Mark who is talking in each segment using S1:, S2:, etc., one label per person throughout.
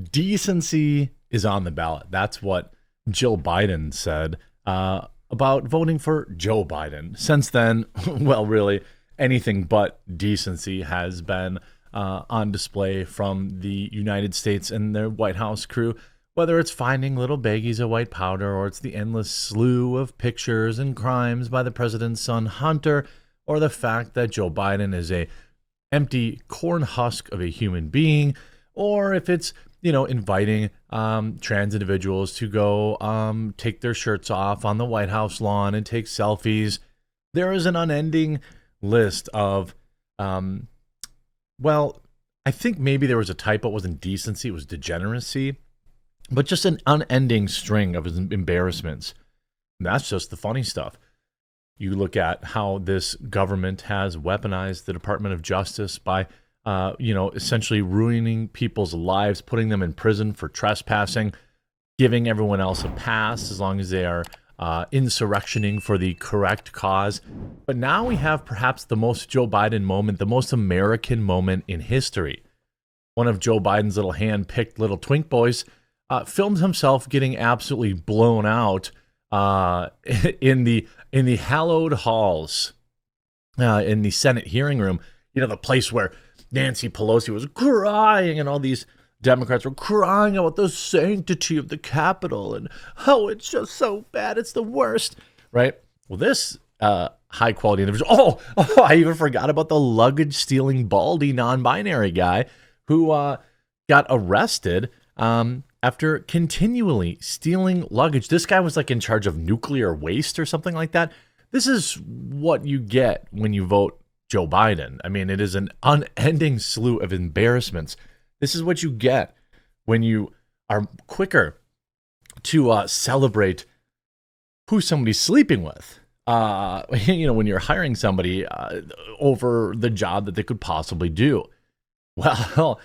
S1: Decency is on the ballot. That's what Jill Biden said about voting for Joe Biden. Since then, well, really, anything but decency has been on display from the United States and their White House crew, whether it's finding little baggies of white powder or it's the endless slew of pictures and crimes by the president's son, Hunter, or the fact that Joe Biden is a empty corn husk of a human being, or if it's, inviting trans individuals to go take their shirts off on the White House lawn and take selfies. There is an unending list of, well, I think maybe there was a typo. It wasn't decency, it was degeneracy, but just an unending string of embarrassments. And that's just the funny stuff. You look at how this government has weaponized the Department of Justice by, essentially ruining people's lives, putting them in prison for trespassing, giving everyone else a pass as long as they are insurrectioning for the correct cause. But now we have perhaps the most Joe Biden moment, the most American moment in history. One of Joe Biden's little hand-picked little twink boys filmed himself getting absolutely blown out in the hallowed halls in the Senate hearing room, the place where Nancy Pelosi was crying and all these Democrats were crying about the sanctity of the Capitol and how it's just so bad, it's the worst, right? Well, this high quality individual, I even forgot about the luggage stealing baldy non-binary guy who got arrested after continually stealing luggage. This guy was like in charge of nuclear waste or something like that. This is what you get when you vote Joe Biden. I mean, it is an unending slew of embarrassments. This is what you get when you are quicker to celebrate who somebody's sleeping with. When you're hiring somebody over the job that they could possibly do. Well,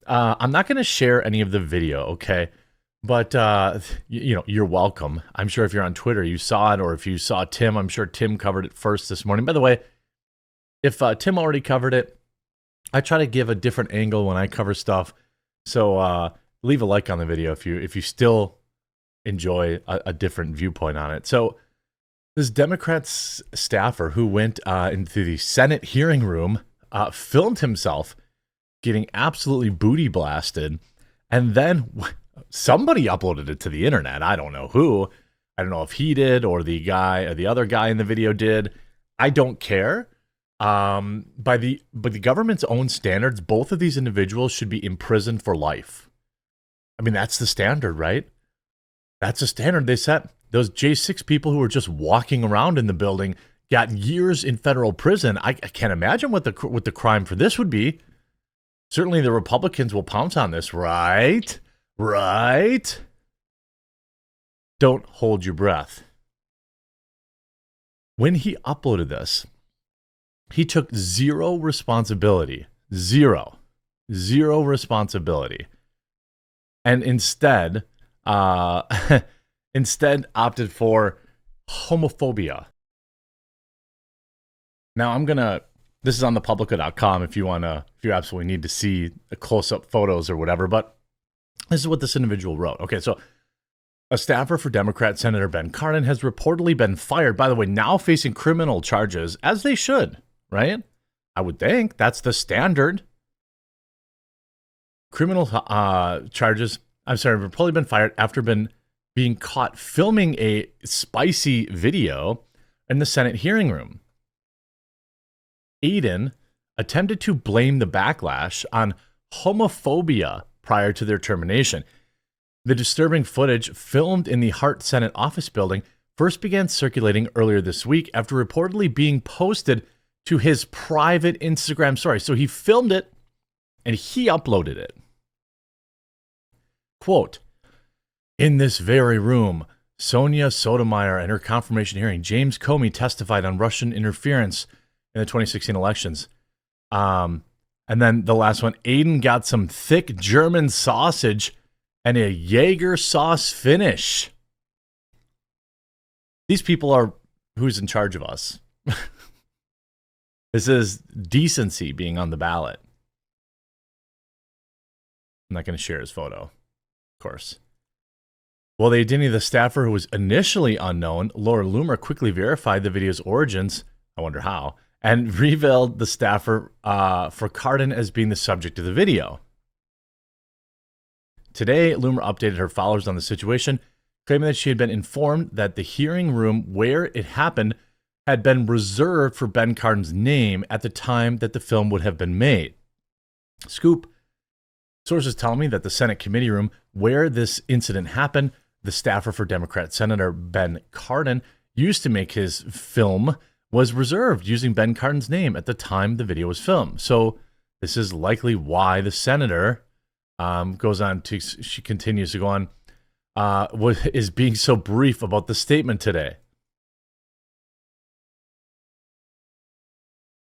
S1: I'm not going to share any of the video, okay? But, you're welcome. I'm sure if you're on Twitter, you saw it, or if you saw Tim, I'm sure Tim covered it first this morning. By the way, if Tim already covered it, I try to give a different angle when I cover stuff. So leave a like on the video if you still enjoy a different viewpoint on it. So this Democrats staffer who went into the Senate hearing room filmed himself getting absolutely booty blasted, and then somebody uploaded it to the internet. I don't know who. I don't know if he did or the other guy in the video did. I don't care. By the government's own standards, both of these individuals should be imprisoned for life. I mean, that's the standard, right? That's the standard they set. Those J6 people who were just walking around in the building got years in federal prison. I can't imagine what the crime for this would be. Certainly the Republicans will pounce on this, right? Right? Don't hold your breath. When he uploaded this, he took zero responsibility, zero responsibility, and instead opted for homophobia. Now this is on thepublica.com if you absolutely need to see the close-up photos or whatever, but this is what this individual wrote. Okay, so a staffer for Democrat Senator Ben Cardin has reportedly been fired, by the way, now facing criminal charges, as they should. Right? I would think that's the standard. Criminal charges, reportedly been fired after being caught filming a spicy video in the Senate hearing room. Aiden attempted to blame the backlash on homophobia prior to their termination. The disturbing footage filmed in the Hart Senate office building first began circulating earlier this week after reportedly being posted to his private Instagram story. So he filmed it and he uploaded it. Quote, "In this very room, Sonia Sotomayor and her confirmation hearing, James Comey testified on Russian interference in the 2016 elections." And then the last one, Aiden got some thick German sausage and a Jaeger sauce finish. These people are who's in charge of us. This is decency being on the ballot. I'm not going to share his photo. of course. While the identity of the staffer who was initially unknown, Laura Loomer quickly verified the video's origins, I wonder how, and revealed the staffer for Cardin as being the subject of the video. Today, Loomer updated her followers on the situation, claiming that she had been informed that the hearing room where it happened had been reserved for Ben Cardin's name at the time that the film would have been made. Scoop. Sources tell me that the Senate committee room where this incident happened, the staffer for Democrat Senator Ben Cardin used to make his film, was reserved using Ben Cardin's name at the time the video was filmed. So this is likely why the senator she continues to go on, is being so brief about the statement today.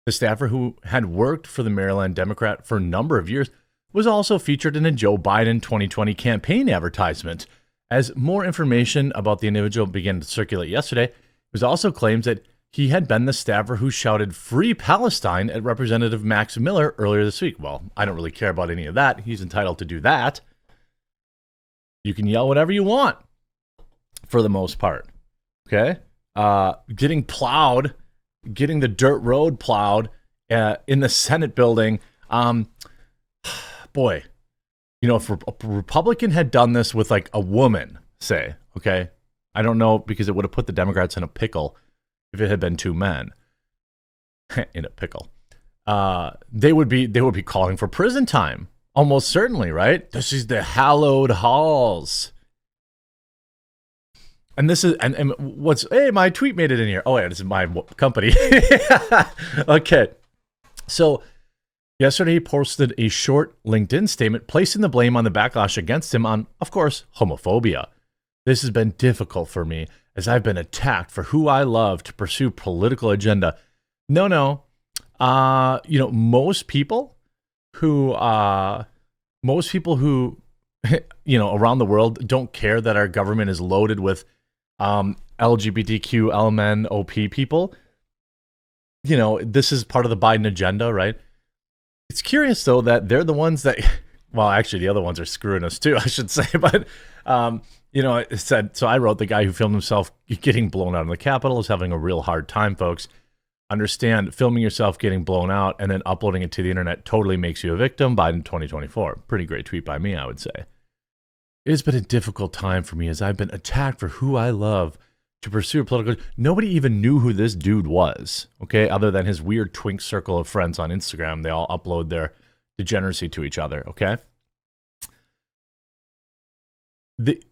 S1: The staffer, who had worked for the Maryland Democrat for a number of years, was also featured in a Joe Biden 2020 campaign advertisement. As more information about the individual began to circulate yesterday, it was also claimed that he had been the staffer who shouted "Free Palestine" at Representative Max Miller earlier this week. Well, I don't really care about any of that. He's entitled to do that. You can yell whatever you want, for the most part. Okay? Getting plowed, getting the dirt road plowed in the Senate building. Boy, you know, if a Republican had done this with like a woman, say, okay, I don't know, because it would have put the Democrats in a pickle if it had been two men in a pickle. They would be calling for prison time, almost certainly, right? This is the hallowed halls. And this is, and what's, hey, my tweet made it in here. Oh, yeah, this is my company. Okay. So yesterday he posted a short LinkedIn statement placing the blame on the backlash against him on, of course, homophobia. This has been difficult for me as I've been attacked for who I love to pursue political agenda. No. You know, most people who, you know, around the world don't care that our government is loaded with LGBTQ, LMNOP people. You know, this is part of the Biden agenda, right? It's curious, though, that they're the ones that, well, actually, the other ones are screwing us, too, I should say. But, you know, it said, so I wrote, the guy who filmed himself getting blown out in the Capitol is having a real hard time, folks. Understand, filming yourself getting blown out and then uploading it to the internet totally makes you a victim. Biden 2024. Pretty great tweet by me, I would say. It has been a difficult time for me as I've been attacked for who I love to pursue a political... Nobody even knew who this dude was, okay, other than his weird twink circle of friends on Instagram. They all upload their degeneracy to each other, okay? The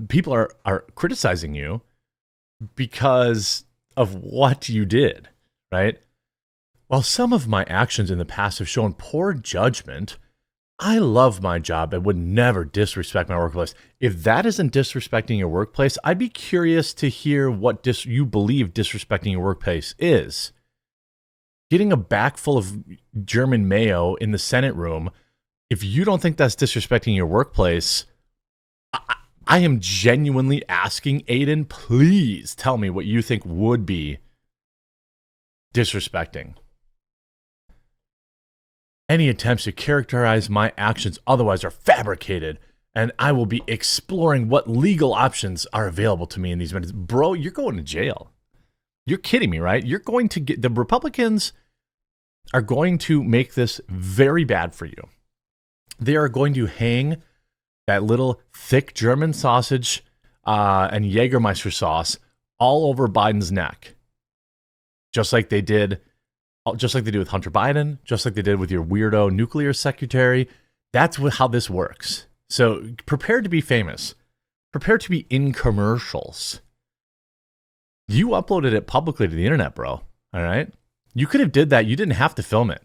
S1: people are criticizing you because of what you did, right? While some of my actions in the past have shown poor judgment, I love my job and would never disrespect my workplace. If that isn't disrespecting your workplace, I'd be curious to hear what you believe disrespecting your workplace is. Getting a bag full of German mayo in the Senate room, if you don't think that's disrespecting your workplace, I am genuinely asking, Aiden, please tell me what you think would be disrespecting. Any attempts to characterize my actions otherwise are fabricated, and I will be exploring what legal options are available to me in these minutes. Bro, you're going to jail. You're kidding me, right? You're going to get... The Republicans are going to make this very bad for you. They are going to hang that little thick German sausage and Jägermeister sauce all over Biden's neck. Just like they do with Hunter Biden, just like they did with your weirdo nuclear secretary. That's how this works. So prepare to be famous. Prepare to be in commercials. You uploaded it publicly to the internet, bro. All right? You could have did that. You didn't have to film it.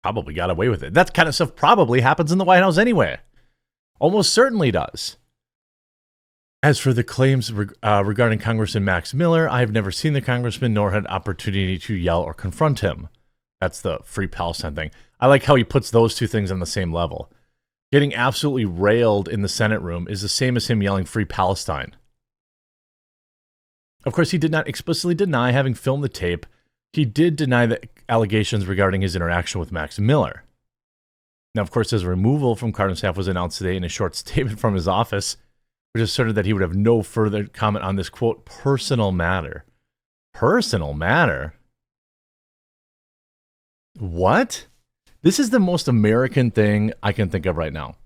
S1: Probably got away with it. That kind of stuff probably happens in the White House anyway. Almost certainly does. As for the claims regarding Congressman Max Miller, I have never seen the congressman nor had opportunity to yell or confront him. That's the Free Palestine thing. I like how he puts those two things on the same level. Getting absolutely railed in the Senate room is the same as him yelling Free Palestine. Of course, he did not explicitly deny having filmed the tape. He did deny the allegations regarding his interaction with Max Miller. Now, of course, his removal from Carter's staff was announced today in a short statement from his office, which asserted that he would have no further comment on this, quote, personal matter. Personal matter? What? This is the most American thing I can think of right now.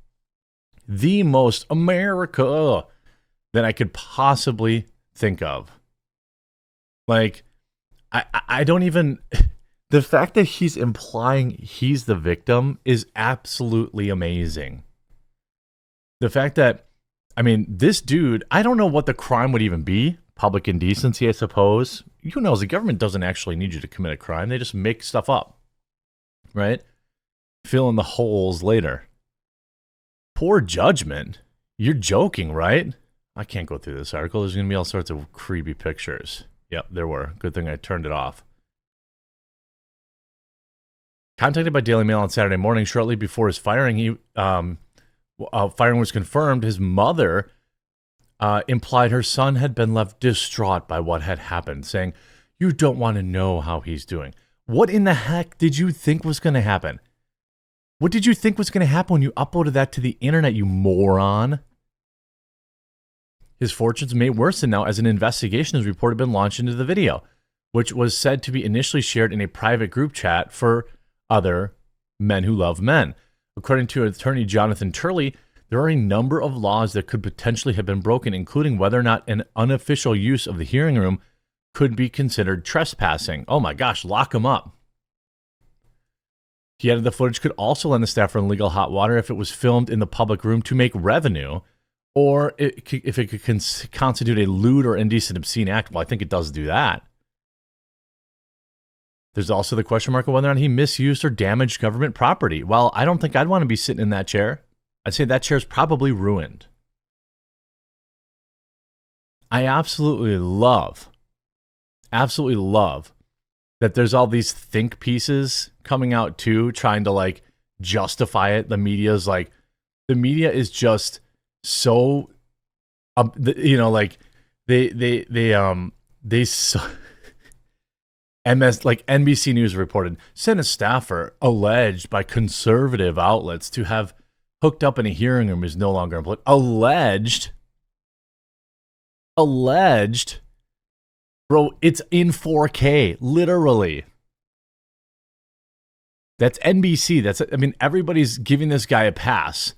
S1: The most America that I could possibly think of. Like, I don't even... The fact that he's implying he's the victim is absolutely amazing. The fact that, I mean, this dude, I don't know what the crime would even be. Public indecency, I suppose. Who knows? The government doesn't actually need you to commit a crime. They just make stuff up, right? Fill in the holes later. Poor judgment. You're joking, right? I can't go through this article. There's going to be all sorts of creepy pictures. Yep, there were. Good thing I turned it off. Contacted by Daily Mail on Saturday morning, shortly before his firing, firing was confirmed. His mother implied her son had been left distraught by what had happened, saying, "You don't want to know how he's doing." What in the heck did you think was going to happen? What did you think was going to happen when you uploaded that to the internet, you moron? His fortunes may worsen now as an investigation has reported been launched into the video, which was said to be initially shared in a private group chat for other men who love men. According to attorney Jonathan Turley, there are a number of laws that could potentially have been broken, including whether or not an unofficial use of the hearing room could be considered trespassing. Oh my gosh, lock him up. He added the footage could also lend the staffer in legal hot water if it was filmed in the public room to make revenue, or if it could constitute a lewd or indecent obscene act. Well, I think it does do that. There's also the question mark of whether or not he misused or damaged government property. Well, I don't think I'd want to be sitting in that chair. I'd say that chair's probably ruined. I absolutely love that there's all these think pieces coming out too, trying to like justify it. The media is just so, like NBC News reported Senate staffer alleged by conservative outlets to have hooked up in a hearing room is no longer employed. Alleged. Bro, it's in 4K, literally. That's NBC. Everybody's giving this guy a pass,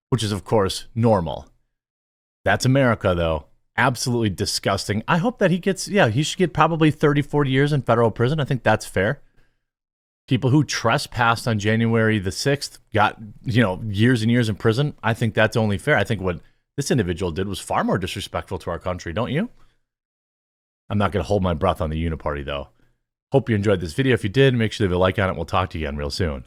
S1: which is, of course, normal. That's America, though. Absolutely disgusting. I hope that he should get probably 30, 40 years in federal prison. I think that's fair. People who trespassed on January the 6th got, years and years in prison. I think that's only fair. I think what this individual did was far more disrespectful to our country, don't you? I'm not going to hold my breath on the uniparty, though. Hope you enjoyed this video. If you did, make sure to leave a like on it. We'll talk to you again real soon.